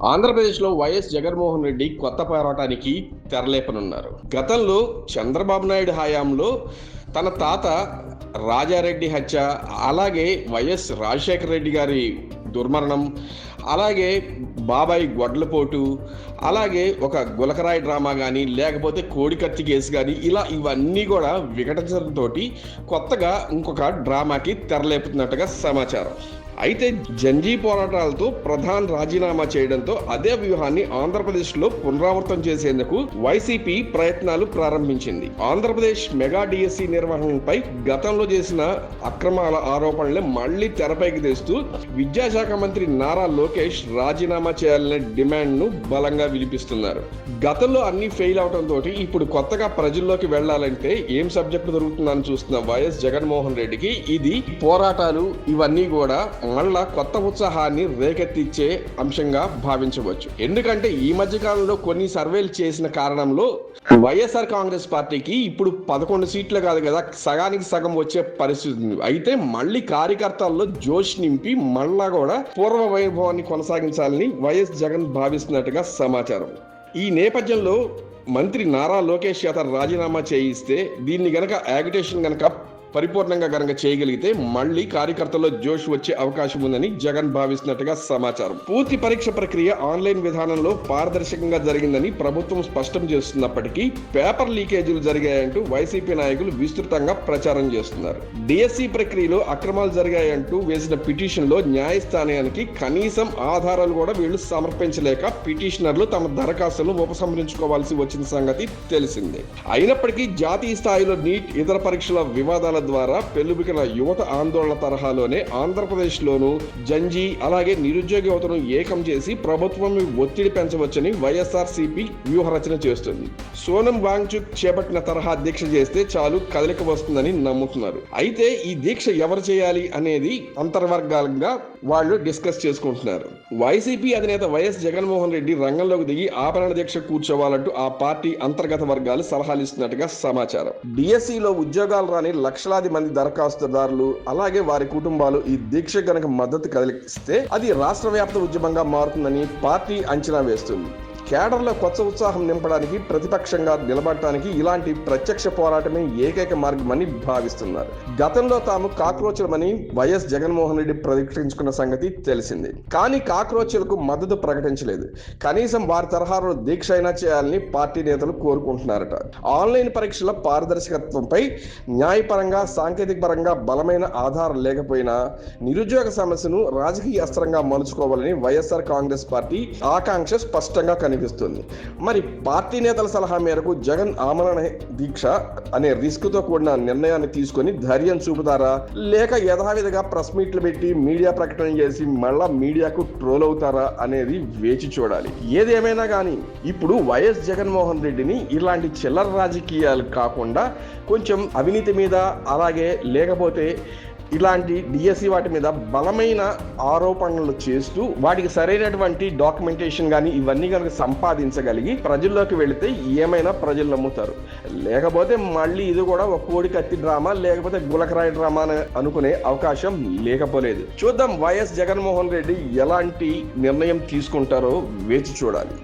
ఆంధ్రప్రదేశ్లో వైఎస్ జగన్మోహన్ రెడ్డి కొత్త పోరాటానికి తెరలేపనున్నారు. గతంలో చంద్రబాబు నాయుడు హయాంలో తన తాత రాజారెడ్డి హత్య, అలాగే వైఎస్ రాజశేఖర రెడ్డి గారి దుర్మరణం, అలాగే బాబాయ్ గొడ్లపోటు, అలాగే ఒక గులకరాయి డ్రామా కానీ లేకపోతే కోడికత్తి కేసు కానీ ఇవన్నీ కూడా వికటించడంతో కొత్తగా ఇంకొక డ్రామాకి తెరలేపుతున్నట్టుగా సమాచారం. అయితే జంజీ పోరాటాలతో ప్రధాన్ రాజీనామా చేయడంతో అదే వ్యూహాన్ని ఆంధ్రప్రదేశ్లో పునరావృతం చేసేందుకు వైసీపీ ప్రయత్నాలు ప్రారంభించింది. ఆంధ్రప్రదేశ్ మెగా డిఎస్సి నిర్వహణపై గతంలో చేసిన అక్రమాల ఆరోపణలు మళ్లీ తెరపైకి తెస్తూ విద్యాశాఖ మంత్రి నారా లోకేష్ రాజీనామా చేయాలనే డిమాండ్ను బలంగా వినిపిస్తున్నారు. గతంలో అన్ని ఫెయిల్ అవడంతో ఇప్పుడు కొత్తగా ప్రజల్లోకి వెళ్లాలంటే ఏం సబ్జెక్టు దొరుకుతుందని చూస్తున్న వైఎస్ జగన్మోహన్ రెడ్డికి ఇది పోరాటాలు ఇవన్నీ కూడా మళ్ళా కొత్త ఉత్సాహాన్ని రేకెత్తిచ్చే అంశంగా భావించవచ్చు. ఎందుకంటే ఈ మధ్య కాలంలో కొన్ని సర్వేలు చేసిన కారణంలో వైఎస్ఆర్ కాంగ్రెస్ పార్టీకి ఇప్పుడు 11 సీట్లు కాదు కదా, సగానికి సగం వచ్చే పరిస్థితి ఉంది. అయితే మళ్ళీ కార్యకర్తల్లో జోష్ నింపి మళ్ళా కూడా పూర్వ వైభవాన్ని కొనసాగించాలని వైఎస్ జగన్ భావిస్తున్నట్టుగా సమాచారం. ఈ నేపథ్యంలో మంత్రి నారా లోకేష్ చేత రాజీనామా చేయిస్తే దీన్ని గనక యాగిటేషన్ గనక పరిపూర్ణంగా గనక చేయగలిగితే మళ్లీ కార్యకర్తల్లో జోష్ వచ్చే అవకాశం ఉందని జగన్ భావిస్తున్నట్టుగా సమాచారం. పూర్తి పరీక్ష ప్రక్రియ ఆన్లైన్ విధానంలో పారదర్శకంగా జరిగిందని ప్రభుత్వం స్పష్టం చేస్తున్నప్పటికీ పేపర్ లీకేజీలు జరిగాయంటూ వైసీపీ నాయకులు విస్తృతంగా ప్రచారం చేస్తున్నారు. డిఎస్సి ప్రక్రియలో అక్రమాలు జరిగాయంటూ వేసిన పిటిషన్ లో న్యాయస్థానానికి కనీసం ఆధారాలు కూడా వీళ్లు సమర్పించలేక పిటిషనర్లు తమ దరఖాస్తులను ఉపసంహరించుకోవాల్సి వచ్చిన సంగతి తెలిసిందే. అయినప్పటికీ జాతీయ స్థాయిలో నీట్ ఇతర పరీక్షల వివాదాల ద్వారా పెళ్లిబికిన యువత ఆందోళన తరహాలోనే ఆంధ్రప్రదేశ్లోనూ జంజీ అలాగే నిరుద్యోగ యువతను ఏకం చేసి ప్రభుత్వం ఒత్తిడి పెంచవచ్చని వైఎస్ఆర్సీపీ వ్యూహరచన చేస్తుంది. సోనం వాంగ్చుక్ చేపట్టిన తరహా దీక్ష చేస్తే చాలు కదలిక వస్తుందని నమ్ముతున్నారు. అయితే ఈ దీక్ష ఎవరు చేయాలి అనేది అంతర్వర్గాలుగా వాళ్ళు డిస్కస్ చేసుకుంటున్నారు. వైసీపీ అధినేత వైఎస్ జగన్మోహన్ రెడ్డి రంగంలోకి దిగి ఆభరణ దీక్ష కూర్చోవాలంటూ ఆ పార్టీ అంతర్గత వర్గాలు సలహాలు ఇస్తున్నట్టుగా సమాచారం. డిఎస్సిలో ఉద్యోగాలు రాని లక్షలాది మంది దరఖాస్తుదారులు అలాగే వారి కుటుంబాలు ఈ దీక్ష గనక మద్దతు కలిగిస్తే అది రాష్ట్ర వ్యాప్త ఉద్యమంగా మారుతుందని పార్టీ అంచనా వేస్తుంది. కేడర్లో కొత్త ఉత్సాహం నింపడానికి ప్రతిపక్షంగా నిలబడటానికి ఇలాంటి ప్రత్యక్ష పోరాటమే ఏకైక మార్గమని భావిస్తున్నారు. గతంలో తాము కాక్రోచులమని వైఎస్ జగన్మోహన్ రెడ్డి ప్రకటించుకున్న సంగతి తెలిసింది. కానీ కాక్రోచులకు మద్దతు ప్రకటించలేదు. కనీసం వారి తరహాలో దీక్ష అయినా చేయాలని పార్టీ నేతలు కోరుకుంటున్నారట. ఆన్లైన్ పరీక్షల పారదర్శకత్వంపై న్యాయపరంగా సాంకేతిక పరంగా బలమైన ఆధారం లేకపోయినా నిరుద్యోగ సమస్యను రాజకీయ అస్త్రంగా మలుచుకోవాలని వైఎస్ఆర్ కాంగ్రెస్ పార్టీ ఆకాంక్ష స్పష్టంగా కనిపిస్తుంది. మరి పార్టీ నేతల సలహా మేరకు జగన్ ఆమరణ దీక్ష అనే రిస్క్ తో కూడిన నిర్ణయాన్ని తీసుకొని ధైర్యం చూపుతారా, లేక యథావిధిగా ప్రెస్ మీట్లు పెట్టి మీడియా ప్రకటన చేసి మళ్ళా మీడియాకు ట్రోల్ అవుతారా అనేది వేచి చూడాలి. ఏదేమైనా కానీ ఇప్పుడు వైఎస్ జగన్మోహన్ రెడ్డిని ఇలాంటి చిల్లర రాజకీయాలు కాకుండా కొంచెం అవినీతి మీద అలాగే లేకపోతే ఇలాంటి డిఎస్సి వాటి మీద బలమైన ఆరోపణలు చేస్తూ వాటికి సరైనటువంటి డాక్యుమెంటేషన్ కానీ ఇవన్నీ కనుక సంపాదించగలిగి ప్రజల్లోకి వెళితే ఏమైనా ప్రజలు నమ్ముతారు. లేకపోతే మళ్ళీ ఇది కూడా ఒక కోడి కత్తి డ్రామా లేకపోతే గులకరాయి డ్రామా అని అనుకునే అవకాశం లేకపోలేదు. చూద్దాం వైఎస్ జగన్మోహన్ రెడ్డి ఎలాంటి నిర్ణయం తీసుకుంటారో వేచి చూడాలి.